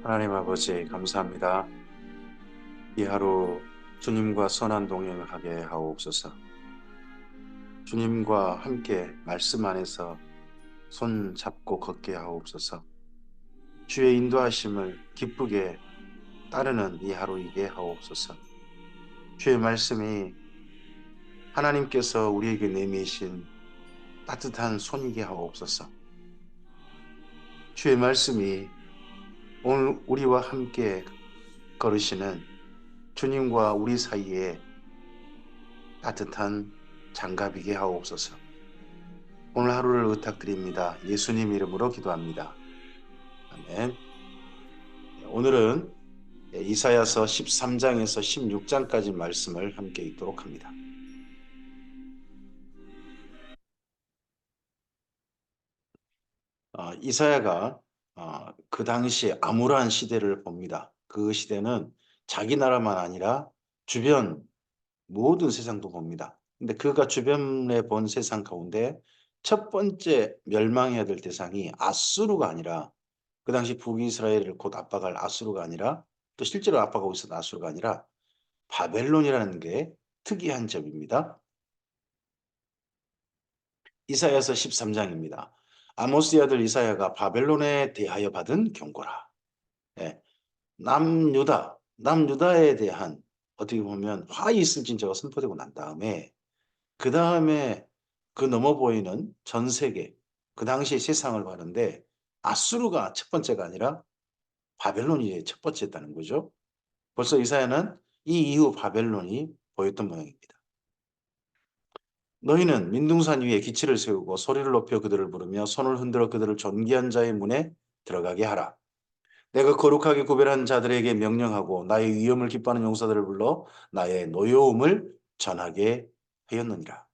하나님 아버지 감사합니다. 이 하루 주님과 선한 동행을 하게 하옵소서. 주님과 함께 말씀 안에서 손 잡고 걷게 하옵소서. 주의 인도하심을 기쁘게 따르는 이 하루이게 하옵소서. 주의 말씀이 하나님께서 우리에게 내미신 따뜻한 손이게 하옵소서. 주의 말씀이 오늘 우리와 함께 걸으시는 주님과 우리 사이에 따뜻한 장갑이게 하옵소서. 오늘 하루를 의탁드립니다. 예수님 이름으로 기도합니다. 아멘. 오늘은 이사야서 13장에서 16장까지 말씀을 함께 읽도록 합니다. 이사야가 그 당시 암울한 시대를 봅니다. 그 시대는 자기 나라만 아니라 주변 모든 세상도 봅니다. 근데 그가 주변에 본 세상 가운데 첫 번째 멸망해야 될 대상이 아수르가 아니라, 그 당시 북이스라엘을 곧 압박할 아수르가 아니라, 또 실제로 압박하고 있었던 아수르가 아니라 바벨론이라는 게 특이한 점입니다. 이사야서 13장입니다. 아모스의 아들 이사야가 바벨론에 대하여 받은 경고라. 예, 남유다에 대한 어떻게 보면 화이 있을 진저가 선포되고 난 다음에, 그 다음에 그 넘어 보이는 전 세계, 그 당시 세상을 봤는데 아수르가 첫 번째가 아니라 바벨론이 첫 번째였다는 거죠. 벌써 이사야는 이 이후 바벨론이 보였던 모양입니다. 너희는 민둥산 위에 기치를 세우고 소리를 높여 그들을 부르며 손을 흔들어 그들을 존귀한 자의 문에 들어가게 하라. 내가 거룩하게 구별한 자들에게 명령하고 나의 위엄을 기뻐하는 용사들을 불러 나의 노여움을 전하게 하였느니라.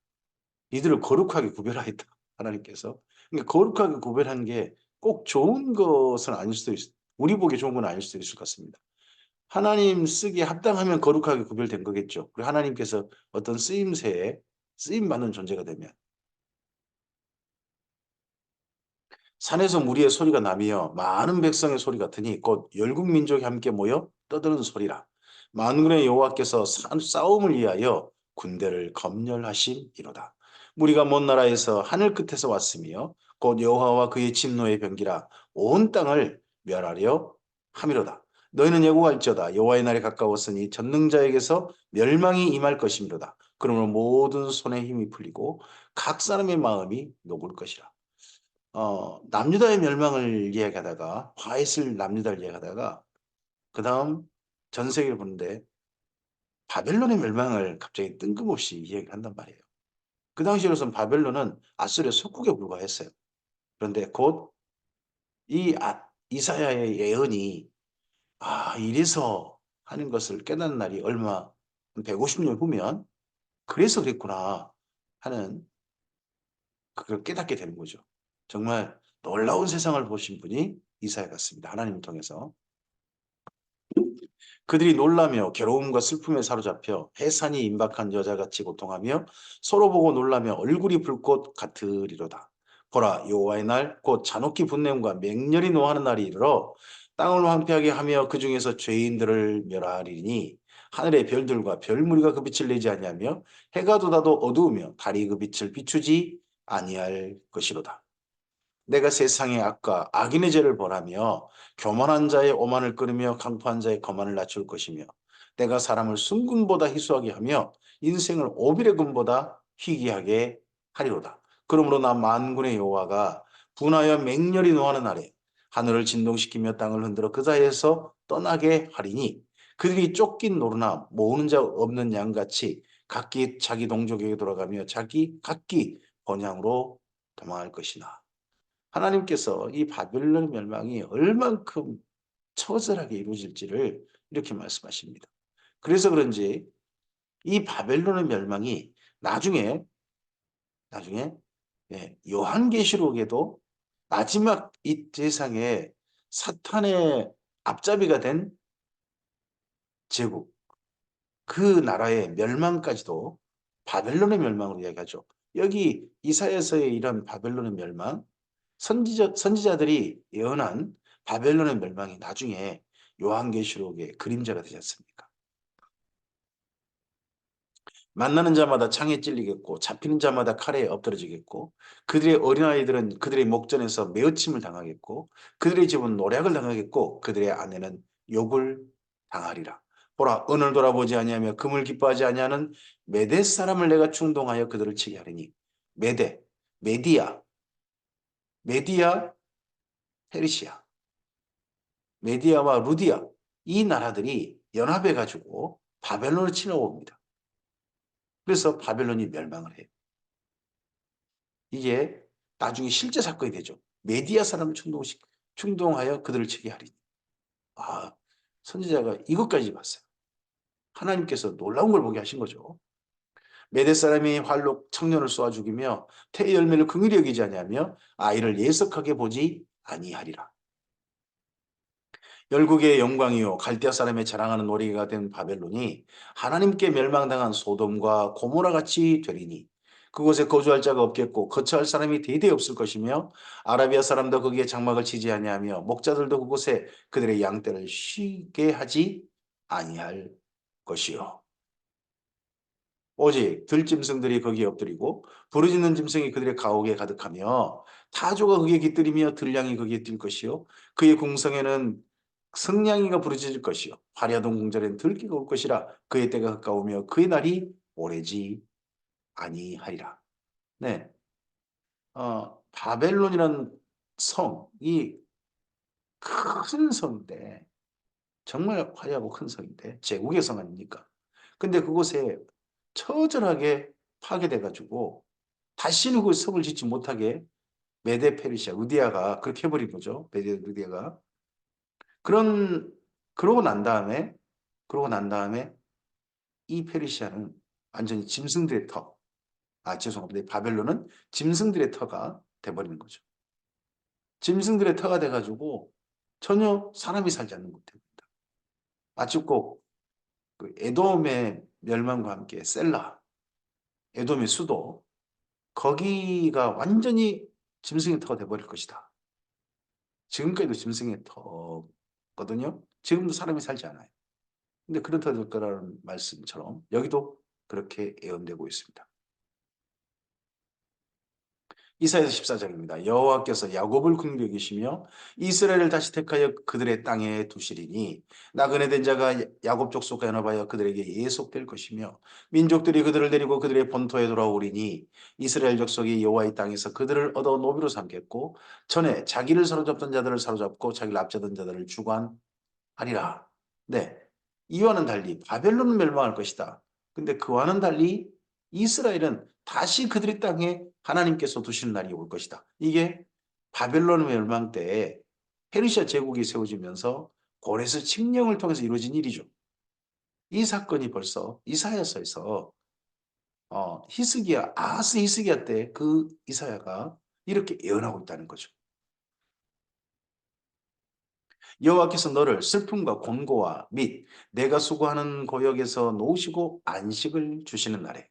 이들을 거룩하게 구별하였다. 하나님께서. 그러니까 거룩하게 구별한 게 꼭 좋은 것은 아닐 수도 우리 보기에 좋은 건 아닐 수도 있을 것 같습니다. 하나님 쓰기에 합당하면 거룩하게 구별된 거겠죠. 그리고 하나님께서 어떤 쓰임새에 쓰임받는 존재가 되면, 산에서 무리의 소리가 나며 많은 백성의 소리 같으니 곧 열국 민족이 함께 모여 떠드는 소리라. 만군의 여호와께서 싸움을 위하여 군대를 검열하심이로다. 무리가 먼 나라에서 하늘 끝에서 왔으며 곧 여호와와 그의 진노의 병기라 온 땅을 멸하려 함이로다. 너희는 예고할지어다. 여호와의 날이 가까웠으니 전능자에게서 멸망이 임할 것이미로다. 그러므로 모든 손에 힘이 풀리고 각 사람의 마음이 녹을 것이라. 남유다의 멸망을 이야기하다가 화 있을 남유다를 이야기하다가 그 다음 전 세계를 보는데 바벨론의 멸망을 갑자기 뜬금없이 이야기를 한단 말이에요. 그 당시로서는 바벨론은 아수르의 속국에 불과했어요. 그런데 곧 이 이사야의 예언이 이래서 하는 것을 깨닫는 날이 얼마 150년 후면 그래서 그랬구나 하는 그걸 깨닫게 되는 거죠. 정말 놀라운 세상을 보신 분이 이사야 같습니다. 하나님을 통해서. 그들이 놀라며 괴로움과 슬픔에 사로잡혀 해산이 임박한 여자같이 고통하며 서로 보고 놀라며 얼굴이 불꽃 같으리로다. 보라, 여호와의 날 곧 잔혹히 분냄과 맹렬히 노하는 날이 이르러 땅을 황폐하게 하며 그 중에서 죄인들을 멸하리니 하늘의 별들과 별무리가 그 빛을 내지 아니하며 해가 돋아도 어두우며 달이 그 빛을 비추지 아니할 것이로다. 내가 세상의 악과 악인의 죄를 벌하며 교만한 자의 오만을 끊으며 강포한 자의 거만을 낮출 것이며 내가 사람을 순금보다 희수하게 하며 인생을 오빌의 금보다 희귀하게 하리로다. 그러므로 나 만군의 여호와가 분하여 맹렬히 노하는 날에 하늘을 진동시키며 땅을 흔들어 그 자리에서 떠나게 하리니 그들이 쫓긴 노루나 모으는 자 없는 양같이 각기 자기 동족에게 돌아가며 각기 번향으로 도망할 것이나. 하나님께서 이 바벨론 멸망이 얼만큼 처절하게 이루어질지를 이렇게 말씀하십니다. 그래서 그런지 이 바벨론의 멸망이 나중에 요한계시록에도 마지막 이 세상에 사탄의 앞잡이가 된 제국, 그 나라의 멸망까지도 바벨론의 멸망으로 이야기하죠. 여기 이사야서의 이런 바벨론의 멸망, 선지자들이 예언한 바벨론의 멸망이 나중에 요한계시록의 그림자가 되지 않습니까? 만나는 자마다 창에 찔리겠고 잡히는 자마다 칼에 엎드러지겠고 그들의 어린아이들은 그들의 목전에서 메어침을 당하겠고 그들의 집은 노략을 당하겠고 그들의 아내는 욕을 당하리라. 보라 은을 돌아보지 아니하며 금을 기뻐하지 아니하는 메대 사람을 내가 충동하여 그들을 치게 하리니 메대, 메디아, 메디아, 페르시아, 메디아와 루디아 이 나라들이 연합해 가지고 바벨론을 치려고 옵니다. 그래서 바벨론이 멸망을 해요. 이게 나중에 실제 사건이 되죠. 메디아 사람을 충동하여 그들을 치게 하리니. 아, 선지자가 이것까지 봤어요. 하나님께서 놀라운 걸 보게 하신 거죠. 메대 사람이 활로 청년을 쏘아 죽이며 태의 열매를 긍휼히 여기지 아니하며 아이를 예석하게 보지 아니하리라. 열국의 영광이요 갈대아 사람의 자랑하는 놀이가 된 바벨론이 하나님께 멸망당한 소돔과 고모라 같이 되리니 그곳에 거주할 자가 없겠고 거처할 사람이 대대 없을 것이며 아라비아 사람도 거기에 장막을 치지 아니하며 목자들도 그곳에 그들의 양떼를 쉬게 하지 아니할 것이요. 오직 들짐승들이 거기에 엎드리고 부르짖는 짐승이 그들의 가옥에 가득하며 타조가 거기에 깃들이며 들량이 거기에 뛸 것이요 그의 궁성에는 성냥이가 부르짖을 것이요 화려하던 궁전에는 들기가 올 것이라 그의 때가 가까우며 그의 날이 오래지 아니하리라. 네, 바벨론이라는 성이 큰 성인데 정말 화려하고 큰 성인데 제국의 성 아닙니까? 근데 그곳에 처절하게 파괴돼 가지고 다시는 그 성을 짓지 못하게 메데 페르시아 루디아가 그렇게 해버린 거죠. 메데 루디아가 그런 그러고 난 다음에 이 페르시아는 완전히 짐승들의 터, 죄송합니다. 바벨론은 짐승들의 터가 돼버리는 거죠. 짐승들의 터가 돼가지고 전혀 사람이 살지 않는 곳 됩니다. 마치 꼭그 에돔의 멸망과 함께 셀라, 에돔의 수도 거기가 완전히 짐승의 터가 돼버릴 것이다. 지금까지도 짐승의 터거든요. 지금도 사람이 살지 않아요. 근데 그런 터가 될 거라는 말씀처럼 여기도 그렇게 예언되고 있습니다. 이사야서 14장입니다. 여호와께서 야곱을 긍휼히 여기시며 이스라엘을 다시 택하여 그들의 땅에 두시리니 나그네 된 자가 야곱 족속과 연합하여 그들에게 예속될 것이며 민족들이 그들을 데리고 그들의 본토에 돌아오리니 이스라엘 족속이 여호와의 땅에서 그들을 얻어 노비로 삼겠고 전에 자기를 사로잡던 자들을 사로잡고 자기를 앞세던 자들을 주관하리라. 네, 이와는 달리 바벨론은 멸망할 것이다. 근데 그와는 달리 이스라엘은 다시 그들의 땅에 하나님께서 두시는 날이 올 것이다. 이게 바벨론 멸망 때에 페르시아 제국이 세워지면서 고레스 칙령을 통해서 이루어진 일이죠. 이 사건이 벌써 이사야서에서 히스기야 아하스 히스기야 때 그 이사야가 이렇게 예언하고 있다는 거죠. 여호와께서 너를 슬픔과 곤고와 및 내가 수고하는 고역에서 놓으시고 안식을 주시는 날에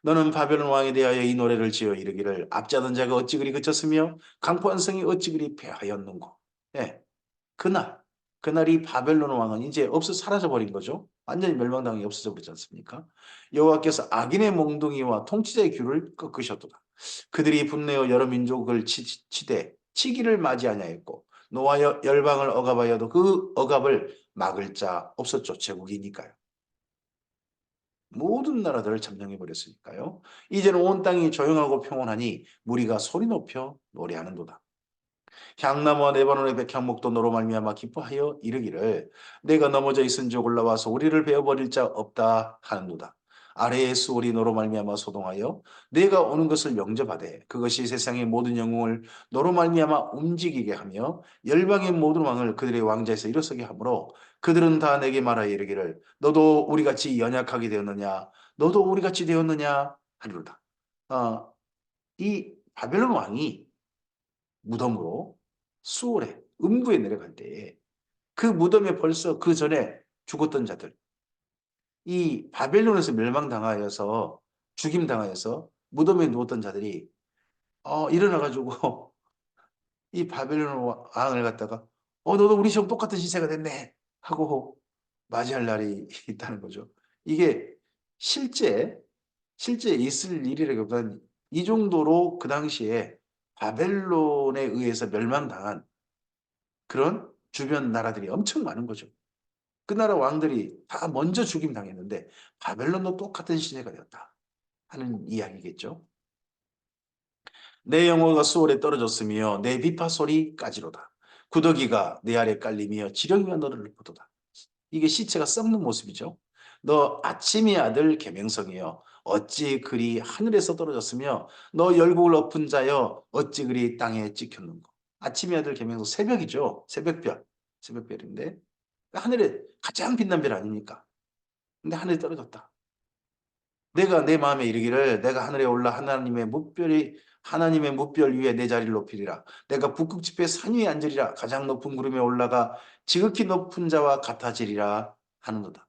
너는 바벨론 왕에 대하여 이 노래를 지어 이르기를 압자던 자가 어찌 그리 그쳤으며 강포한 성이 어찌 그리 패하였는고. 예, 그날 그날이 바벨론 왕은 이제 없어 사라져 버린 거죠. 완전히 멸망당이 없어져 버리지 않습니까? 여호와께서 악인의 몽둥이와 통치자의 귤을 꺾으셨도다. 그들이 분내어 여러 민족을 치되 치기를 맞이 아니하였고 노하여 열방을 억압하여도 그 억압을 막을 자 없었죠. 제국이니까요. 모든 나라들을 점령해 버렸으니까요. 이제는 온 땅이 조용하고 평온하니 무리가 소리 높여 노래하는도다. 향나무와 레바논의 백향목도 너로 말미암아 기뻐하여 이르기를 내가 넘어져 있은즉 올라와서 우리를 베어버릴 자 없다 하는도다. 아래의 수월이 너로 말미암아 소동하여 내가 오는 것을 영접하되 그것이 세상의 모든 영웅을 너로 말미암아 움직이게 하며 열방의 모든 왕을 그들의 왕자에서 일어서게 하므로 그들은 다 내게 말하여 이르기를 너도 우리같이 연약하게 되었느냐 너도 우리같이 되었느냐 하리로다. 이 바벨론 왕이 무덤으로 수월에 음부에 내려갈 때에 그 무덤에 벌써 그 전에 죽었던 자들 이 바벨론에서 멸망당하여서 죽임당하여서 무덤에 누웠던 자들이 일어나가지고 이 바벨론 왕을 갖다가 너도 우리 형 똑같은 시세가 됐네 하고 맞이할 날이 있다는 거죠. 이게 실제 있을 일이라기보다는 이 정도로 그 당시에 바벨론에 의해서 멸망당한 그런 주변 나라들이 엄청 많은 거죠. 그 나라 왕들이 다 먼저 죽임 당했는데 바벨론도 똑같은 시대가 되었다 하는 이야기겠죠. 내 영혼가 수월에 떨어졌으며 내 비파 소리까지로다. 구더기가 내 아래 깔리며 지렁이가 너를 보도다. 이게 시체가 썩는 모습이죠. 너 아침의 아들 계명성이여 어찌 그리 하늘에서 떨어졌으며 너 열국을 엎은 자여 어찌 그리 땅에 찍혔는고. 아침의 아들 계명성 새벽이죠. 새벽별. 새벽별인데 하늘에 가장 빛난 별 아닙니까? 근데 하늘에 떨어졌다. 내가 내 마음에 이르기를 내가 하늘에 올라 하나님의 무별 위에 내 자리를 높이리라. 내가 북극 지폐 산 위에 앉으리라. 가장 높은 구름에 올라가 지극히 높은 자와 같아지리라 하는도다.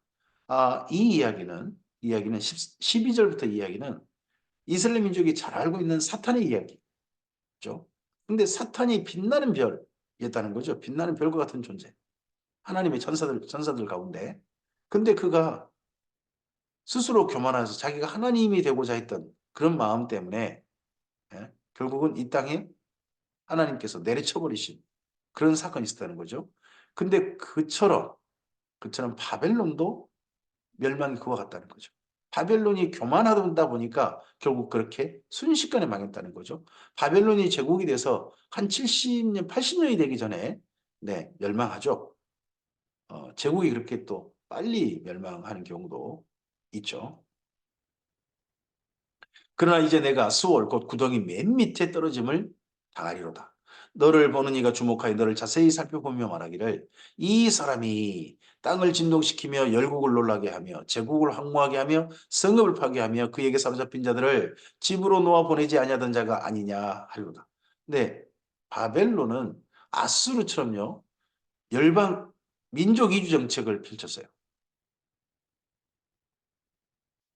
이 이야기는 12절부터 이야기는 이스라엘 민족이 잘 알고 있는 사탄의 이야기죠. 근데 사탄이 빛나는 별이었다는 거죠. 빛나는 별과 같은 존재. 하나님의 전사들 가운데. 근데 그가 스스로 교만해서 자기가 하나님이 되고자 했던 그런 마음 때문에 결국은 이 땅에 하나님께서 내려쳐버리신 그런 사건이 있었다는 거죠. 근데 그처럼 바벨론도 멸망이 그와 같다는 거죠. 바벨론이 교만하다 보니까 결국 그렇게 순식간에 망했다는 거죠. 바벨론이 제국이 돼서 한 70년, 80년이 되기 전에 멸망하죠. 제국이 그렇게 또 빨리 멸망하는 경우도 있죠. 그러나 이제 내가 수월 곧 구덩이 맨 밑에 떨어짐을 당하리로다. 너를 보는 이가 주목하여 너를 자세히 살펴보며 말하기를 이 사람이 땅을 진동시키며 열국을 놀라게 하며 제국을 황무하게 하며 성읍을 파괴하며 그에게 사로잡힌 자들을 집으로 놓아 보내지 아니하던 자가 아니냐 하리로다. 네, 바벨론은 아수르처럼요 열방 민족 이주 정책을 펼쳤어요.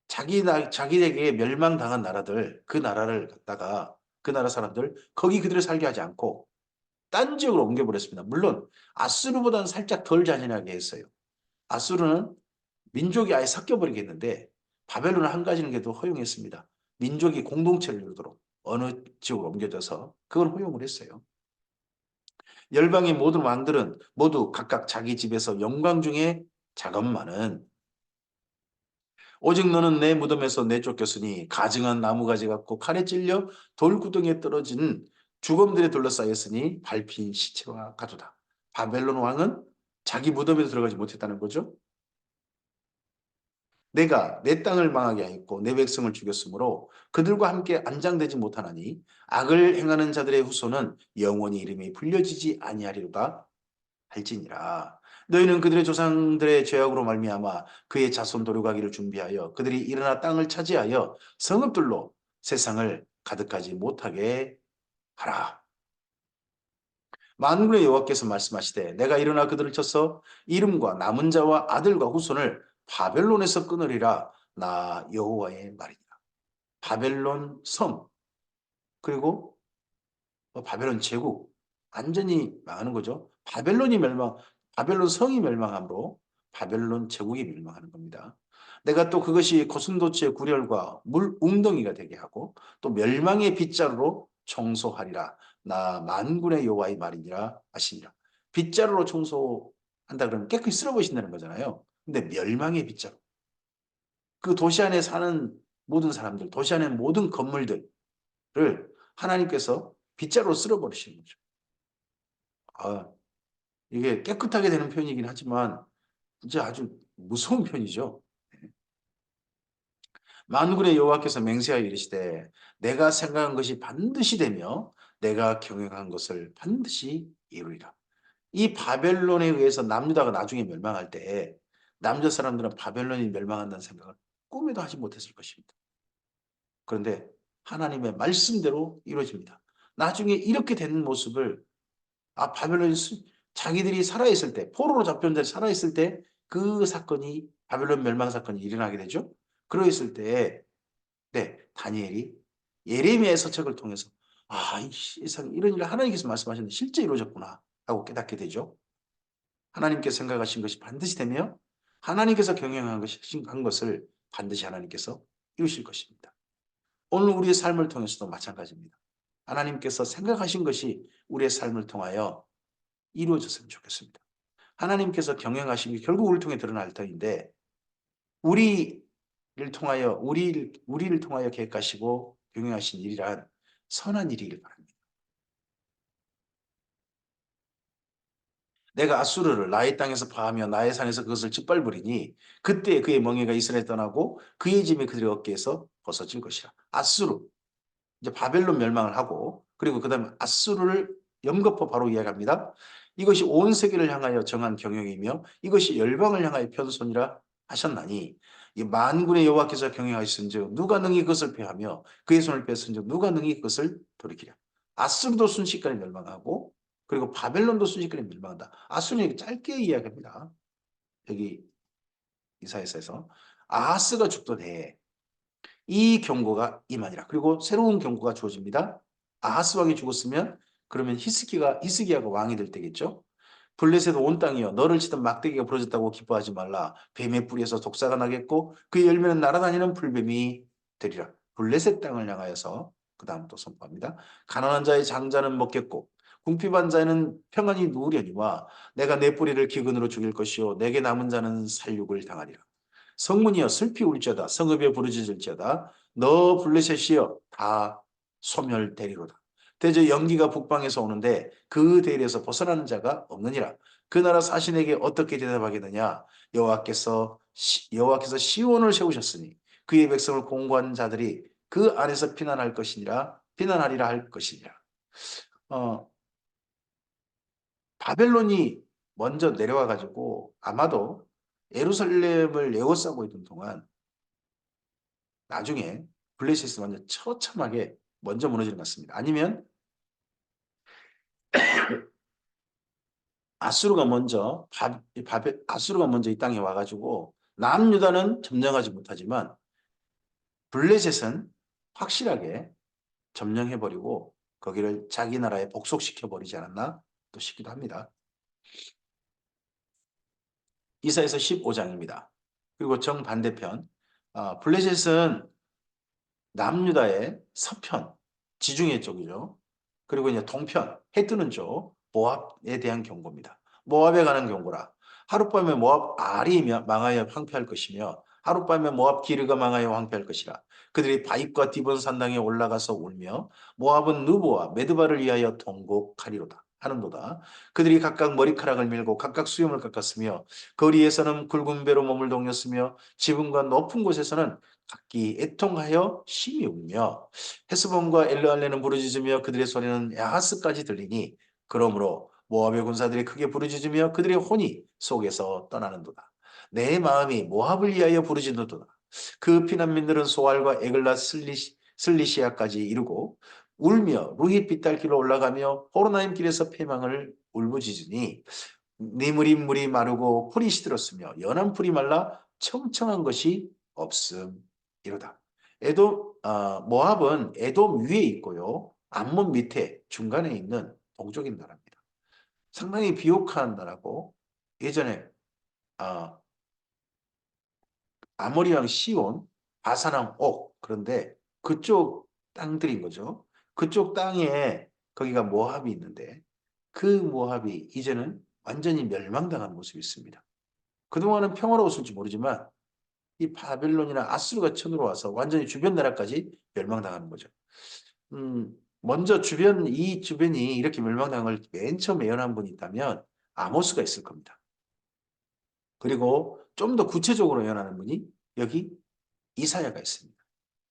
자기에게 멸망당한 나라들, 그 나라를 갖다가 그 나라 사람들 거기 그대로 살게 하지 않고 딴 지역으로 옮겨버렸습니다. 물론 아수르보다는 살짝 덜 잔인하게 했어요. 아수르는 민족이 아예 섞여버리게 했는데 바벨론은 한 가지는 그래도 허용했습니다. 민족이 공동체를 이루도록 어느 지역으로 옮겨져서 그걸 허용을 했어요. 열방의 모든 왕들은 모두 각각 자기 집에서 영광 중에 작업만은 오직 너는 내 무덤에서 내쫓겼으니 가증한 나무가지 같고 칼에 찔려 돌구덩이에 떨어진 주검들에 둘러싸였으니 밟힌 시체와 같도다. 바벨론 왕은 자기 무덤에 들어가지 못했다는 거죠. 내가 내 땅을 망하게 하였고 내 백성을 죽였으므로 그들과 함께 안장되지 못하나니 악을 행하는 자들의 후손은 영원히 이름이 불려지지 아니하리로다 할지니라. 너희는 그들의 조상들의 죄악으로 말미암아 그의 자손 도륙하기를 준비하여 그들이 일어나 땅을 차지하여 성읍들로 세상을 가득하지 못하게 하라. 만군의 여호와께서 말씀하시되 내가 일어나 그들을 쳐서 이름과 남은 자와 아들과 후손을 바벨론에서 끊으리라. 나 여호와의 말이니라. 바벨론 성 그리고 바벨론 제국 완전히 망하는 거죠. 바벨론 성이 멸망함으로 바벨론 제국이 멸망하는 겁니다. 내가 또 그것이 고슴도치의 구렬과 물 웅덩이가 되게 하고 또 멸망의 빗자루로 청소하리라. 나 만군의 여호와의 말이니라 하시니라. 빗자루로 청소한다 그러면 깨끗이 쓸어버리신다는 거잖아요. 근데 멸망의 빗자루. 그 도시 안에 사는 모든 사람들, 도시 안에 모든 건물들을 하나님께서 빗자루로 쓸어버리시는 거죠. 아, 이게 깨끗하게 되는 표현이긴 하지만 진짜 아주 무서운 편이죠. 만군의 여호와께서 맹세하여 이르시되 내가 생각한 것이 반드시 되며 내가 경영한 것을 반드시 이루리라. 이 바벨론에 의해서 남유다가 나중에 멸망할 때 남자 사람들은 바벨론이 멸망한다는 생각을 꿈에도 하지 못했을 것입니다. 그런데 하나님의 말씀대로 이루어집니다. 나중에 이렇게 되는 모습을 바벨론이 자기들이 살아있을 때 포로로 잡혀온 자들이 살아있을 때 그 사건이 바벨론 멸망 사건이 일어나게 되죠. 그러했을 때 다니엘이 예레미야의 서책을 통해서 아, 이 세상 이런 일을 하나님께서 말씀하셨는데 실제 이루어졌구나 하고 깨닫게 되죠. 하나님께서 생각하신 것이 반드시 되며 하나님께서 경영한 것이 한 것을 반드시 하나님께서 이루실 것입니다. 오늘 우리의 삶을 통해서도 마찬가지입니다. 하나님께서 생각하신 것이 우리의 삶을 통하여 이루어졌으면 좋겠습니다. 하나님께서 경영하신 게 결국 우리를 통해 드러날 터인데 우리를 통하여 우리를 통하여 계획하시고 경영하신 일이란 선한 일이길 바랍니다. 내가 아수르를 나의 땅에서 파하며 나의 산에서 그것을 짓밟으리니 그때 그의 멍에가 이스라엘 떠나고 그의 짐이 그들의 어깨에서 벗어질 것이라. 아수르 이제 바벨론 멸망을 하고 그리고 그다음에 아수르를 염거포 바로 이야기합니다. 이것이 온 세계를 향하여 정한 경영이며 이것이 열방을 향하여 편손이라 하셨나니 이 만군의 여호와께서 경영하셨은즉 누가 능히 그것을 패하며 그의 손을 뺐은즉 누가 능히 그것을 돌이키랴. 아수르도 순식간에 멸망하고 그리고 바벨론도 순식간에 멸망한다. 아수르는 짧게 이야기합니다. 여기 이사야서에서 아하스가 죽더니 이 경고가 임하니라. 그리고 새로운 경고가 주어집니다. 아하스 왕이 죽었으면 그러면 히스기야가 왕이 될 때겠죠. 블레셋 온 땅이여 너를 치던 막대기가 부러졌다고 기뻐하지 말라. 뱀의 뿌리에서 독사가 나겠고 그의 열매는 날아다니는 풀뱀이 되리라. 블레셋 땅을 향하여서 그 다음 또 선포합니다. 가난한 자의 장자는 먹겠고 궁핍한 자는 평안히 누우려니와 내가 내 뿌리를 기근으로 죽일 것이요 내게 남은 자는 살육을 당하리라. 성문이여 슬피 울지어다 성읍에 부르짖을지어다 너 블레셋이여 다 소멸되리로다. 대저 연기가 북방에서 오는데 그 대열에서 벗어나는 자가 없느니라. 그 나라 사신에게 어떻게 대답하겠느냐. 여호와께서 시온을 세우셨으니 그의 백성을 공고한 자들이 그 안에서 피난하리라 할 것이니라. 어, 바벨론이 먼저 내려와 가지고 아마도 예루살렘을 에워싸고 있던 동안 나중에 블레셋이 완전 처참하게 먼저 무너지는 것 같습니다. 아니면 아수르가 먼저 이 땅에 와가지고 남유다는 점령하지 못하지만 블레셋은 확실하게 점령해버리고 거기를 자기 나라에 복속시켜버리지 않았나 또 싶기도 합니다. 이사야서 15장입니다. 그리고 정반대편 블레셋은 남유다의 서편, 지중해 쪽이죠. 그리고 이제 동편, 해 뜨는 쪽, 모압에 대한 경고입니다. 모압에 관한 경고라. 하룻밤에 모압 알이 망하여 황폐할 것이며 하룻밤에 모압 기르가 망하여 황폐할 것이라. 그들이 바입과 디본 산당에 올라가서 울며 모압은 누보와 메드바를 위하여 통곡하리로다. 하는도다. 그들이 각각 머리카락을 밀고 각각 수염을 깎았으며 거리에서는 굵은 배로 몸을 동였으며 지붕과 높은 곳에서는 각기 애통하여 심히 울며 헤스본과 엘르알레는 부르짖으며 그들의 소리는 야하스까지 들리니 그러므로 모압의 군사들이 크게 부르짖으며 그들의 혼이 속에서 떠나는도다. 내 마음이 모압을 위하여 부르짖는도다. 그 피난민들은 소알과 에글라 슬리시아까지 이르고 울며 루힛 빗달길로 올라가며 호로나임 길에서 패망을 울부짖으니 니물인 물이 마르고 풀이 시들었으며 연한 풀이 말라 청청한 것이 없음이로다. 모압은 에돔 위에 있고요. 암몬 밑에 중간에 있는 동쪽인 나라입니다. 상당히 비옥한 나라고 예전에 아, 아모리 왕 시온, 바산 왕 옥 그런데 그쪽 땅들인 거죠. 그쪽 땅에 거기가 모압이 있는데 그 모압이 이제는 완전히 멸망당한 모습이 있습니다. 그동안은 평화로웠을지 모르지만 이 바벨론이나 아수르가 쳐들어와서 완전히 주변 나라까지 멸망당하는 거죠. 먼저 이 주변이 이렇게 멸망당한 걸 맨 처음 예언한 분이 있다면 아모스가 있을 겁니다. 그리고 좀 더 구체적으로 예언하는 분이 여기 이사야가 있습니다.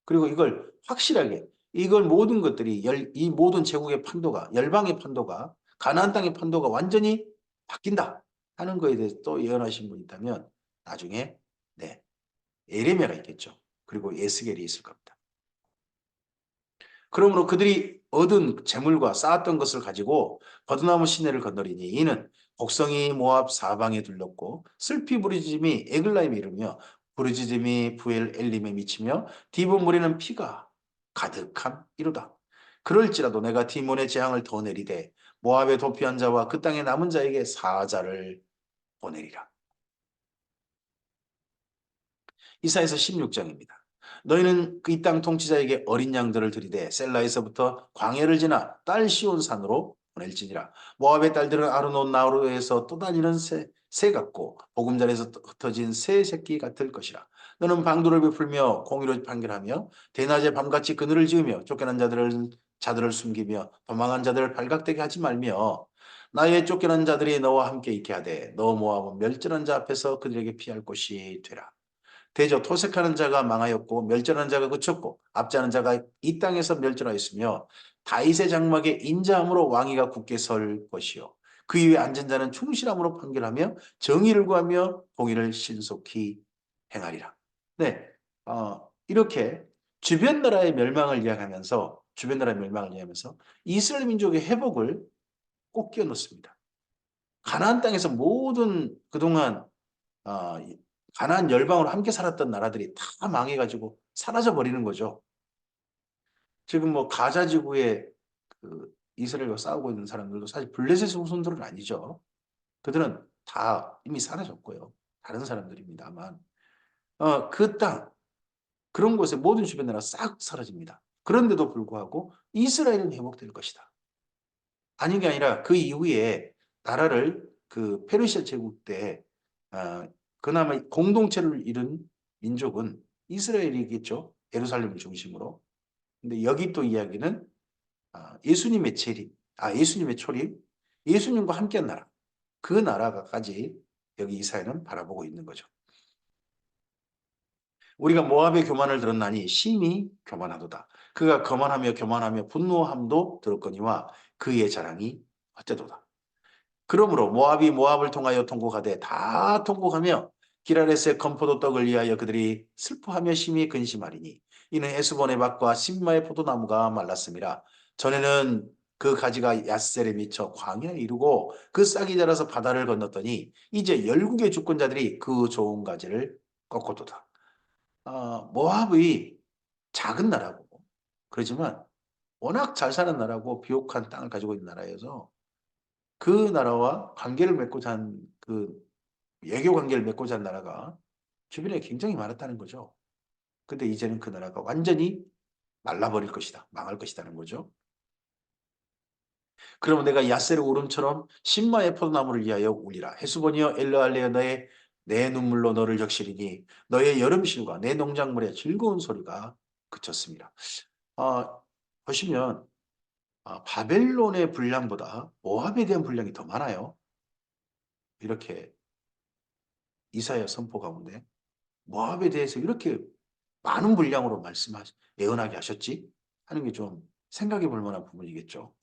그리고 이걸 확실하게 이걸 모든 것들이 이 모든 제국의 판도가 열방의 판도가 가나안 땅의 판도가 완전히 바뀐다 하는 거에 대해서 또 예언하신 분이 있다면 나중에 네 예레미야가 있겠죠. 그리고 예스겔이 있을 겁니다. 그러므로 그들이 얻은 재물과 쌓았던 것을 가지고 버드나무 시내를 건너리니 이는 곡성이 모압 사방에 둘렀고 슬피 부르짖음이 에글라임에 이르며 부르짖음이 부엘 엘림에 미치며 디본 무리는 피가 가득함 이로다. 그럴지라도 내가 디몬의 재앙을 더 내리되 모압의 도피한 자와 그 땅에 남은 자에게 사자를 보내리라. 이사야서 16장입니다. 너희는 이 땅 통치자에게 어린 양들을 들이되 셀라에서부터 광야를 지나 딸 시온 산으로 보낼지니라. 모압의 딸들은 아르논 나루에서 떠다니는 새 같고 보금자리에서 흩어진 새 새끼 같을 것이라. 너는 방도를 베풀며 공의로 판결하며 대낮에 밤같이 그늘을 지으며 쫓겨난 자들을 숨기며 도망한 자들을 발각되게 하지 말며 나의 쫓겨난 자들이 너와 함께 있게 하되 너 모압은 멸절한 자 앞에서 그들에게 피할 곳이 되라. 대저 토색하는 자가 망하였고 멸절하는 자가 그쳤고 압제하는 자가 이 땅에서 멸절하였으며 다윗의 장막에 인자함으로 왕위가 굳게 설 것이요 그 위에 앉은 자는 충실함으로 판결하며 정의를 구하며 공의를 신속히 행하리라. 네, 이렇게 주변 나라의 멸망을 이야기하면서 이스라엘 민족의 회복을 꼭 끼워 넣습니다. 가나안 땅에서 모든 그동안 어, 가나안 열방으로 함께 살았던 나라들이 다 망해가지고 사라져 버리는 거죠. 지금 뭐 가자 지구에 그 이스라엘과 싸우고 있는 사람들도 사실 블레셋 후손들은 아니죠. 그들은 다 이미 사라졌고요. 다른 사람들입니다만 그 땅, 그런 곳에 모든 주변 나라 싹 사라집니다. 그런데도 불구하고 이스라엘은 회복될 것이다. 아닌 게 아니라 그 이후에 나라를 그 페르시아 제국 때 어, 그나마 공동체를 이룬 민족은 이스라엘이겠죠. 예루살렘을 중심으로. 근데 여기 또 이야기는 예수님의 재림, 예수님의 초림, 예수님과 함께한 나라. 그 나라가까지 여기 이사야는 바라보고 있는 거죠. 우리가 모압의 교만을 들었나니 심히 교만하도다. 그가 거만하며 교만하며 분노함도 들었거니와 그의 자랑이 헛되도다. 그러므로 모압이 모압을 통하여 통곡하되 다 통곡하며 기라레스의 건포도 떡을 위하여 그들이 슬퍼하며 심히 근심하리니 이는 에스본의 밭과 신마의 포도나무가 말랐음이라. 전에는 그 가지가 야셀에 미쳐 광야에 이르고 그 싹이 자라서 바다를 건넜더니 이제 열국의 주권자들이 그 좋은 가지를 꺾어도다. 모압의 작은 나라고 그러지만 워낙 잘 사는 나라고 비옥한 땅을 가지고 있는 나라여서 그 나라와 관계를 맺고자 한 외교 관계를 맺고자 한 나라가 주변에 굉장히 많았다는 거죠. 근데 이제는 그 나라가 완전히 말라버릴 것이다. 망할 것이라는 거죠. 그러면 내가 야셀의 울음처럼 신마의 포도나무를 위하여 울리라. 헤스본이여 엘르알레어 너의 내 눈물로 너를 적시리니 너의 여름실과 내 농작물의 즐거운 소리가 그쳤습니다. 보시면 바벨론의 분량보다 모압에 대한 분량이 더 많아요. 이렇게 이사야 선포 가운데 모압에 대해서 이렇게 많은 분량으로 예언하게 하셨지 하는 게 좀 생각해 볼 만한 부분이겠죠.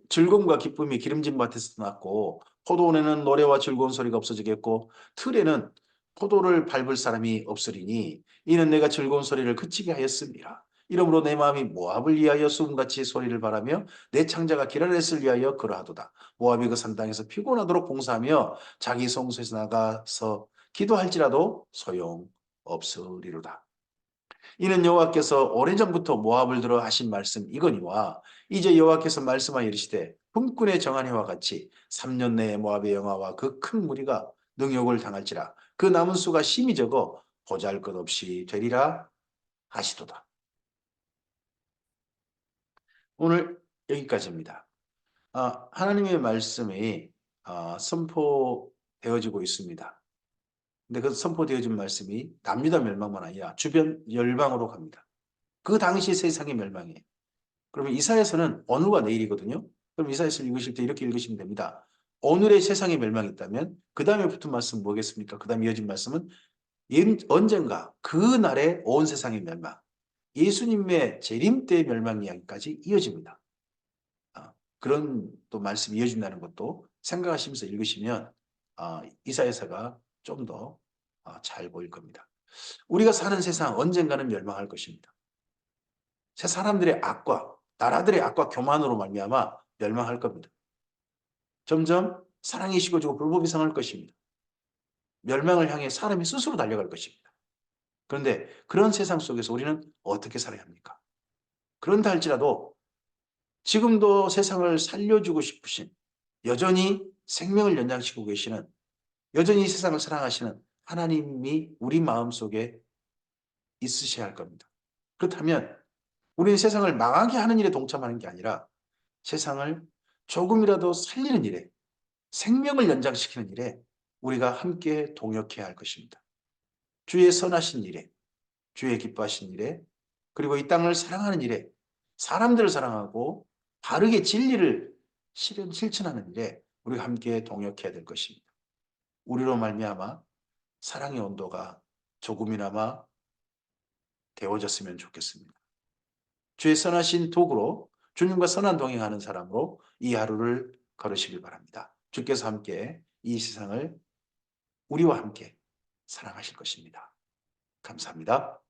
즐거움과 기쁨이 기름진 밭에서 났고 포도원에는 노래와 즐거운 소리가 없어지겠고 틀에는 포도를 밟을 사람이 없으리니 이는 내가 즐거운 소리를 그치게 하였습니다. 이러므로 내 마음이 모압을 위하여 수금같이 소리를 바라며 내 창자가 기라렛을 위하여 그러하도다. 모압이 그 산 땅에서 피곤하도록 봉사하며 자기 성소에서 나가서 기도할지라도 소용없으리로다. 이는 여호와께서 오래전부터 모압을 들어 하신 말씀 이거니와 이제 여호와께서 말씀하여 이르시되 품꾼의 정한 해와 같이 3년 내에 모압의 영화와 그 큰 무리가 능욕을 당할지라 그 남은 수가 심히 적어 보잘것없이 되리라 하시도다. 오늘 여기까지입니다. 하나님의 말씀이 선포되어지고 있습니다. 근데 그 선포되어진 말씀이 남유다 멸망만 아니라 주변 열방으로 갑니다. 그 당시 세상의 멸망이에요. 그러면 이사야서는 오늘과 내일이거든요. 그럼 이사야서를 읽으실 때 이렇게 읽으시면 됩니다. 오늘의 세상의 멸망이 있다면 그 다음에 붙은 말씀 뭐겠습니까? 그 다음에 이어진 말씀은 언젠가 그 날에 온 세상의 멸망, 예수님의 재림 때의 멸망 이야기까지 이어집니다. 그런 또 말씀이 이어진다는 것도 생각하시면서 읽으시면 이사야서가 좀 더 잘 보일 겁니다. 우리가 사는 세상 언젠가는 멸망할 것입니다. 새 사람들의 악과 나라들의 악과 교만으로 말미암아 멸망할 겁니다. 점점 사랑이 식어지고 불법이 상할 것입니다. 멸망을 향해 사람이 스스로 달려갈 것입니다. 그런데 그런 세상 속에서 우리는 어떻게 살아야 합니까? 그런다 할지라도 지금도 세상을 살려주고 싶으신, 여전히 생명을 연장시키고 계시는, 여전히 세상을 사랑하시는 하나님이 우리 마음속에 있으셔야 할 겁니다. 그렇다면 우리는 세상을 망하게 하는 일에 동참하는 게 아니라 세상을 조금이라도 살리는 일에, 생명을 연장시키는 일에 우리가 함께 동역해야 할 것입니다. 주의 선하신 일에, 주의 기뻐하신 일에, 그리고 이 땅을 사랑하는 일에, 사람들을 사랑하고 바르게 진리를 실천하는 일에 우리가 함께 동역해야 될 것입니다. 우리로 말미암아 사랑의 온도가 조금이나마 데워졌으면 좋겠습니다. 주의 선하신 도구로 주님과 선한 동행하는 사람으로 이 하루를 걸으시길 바랍니다. 주께서 함께 이 세상을 우리와 함께 사랑하실 것입니다. 감사합니다.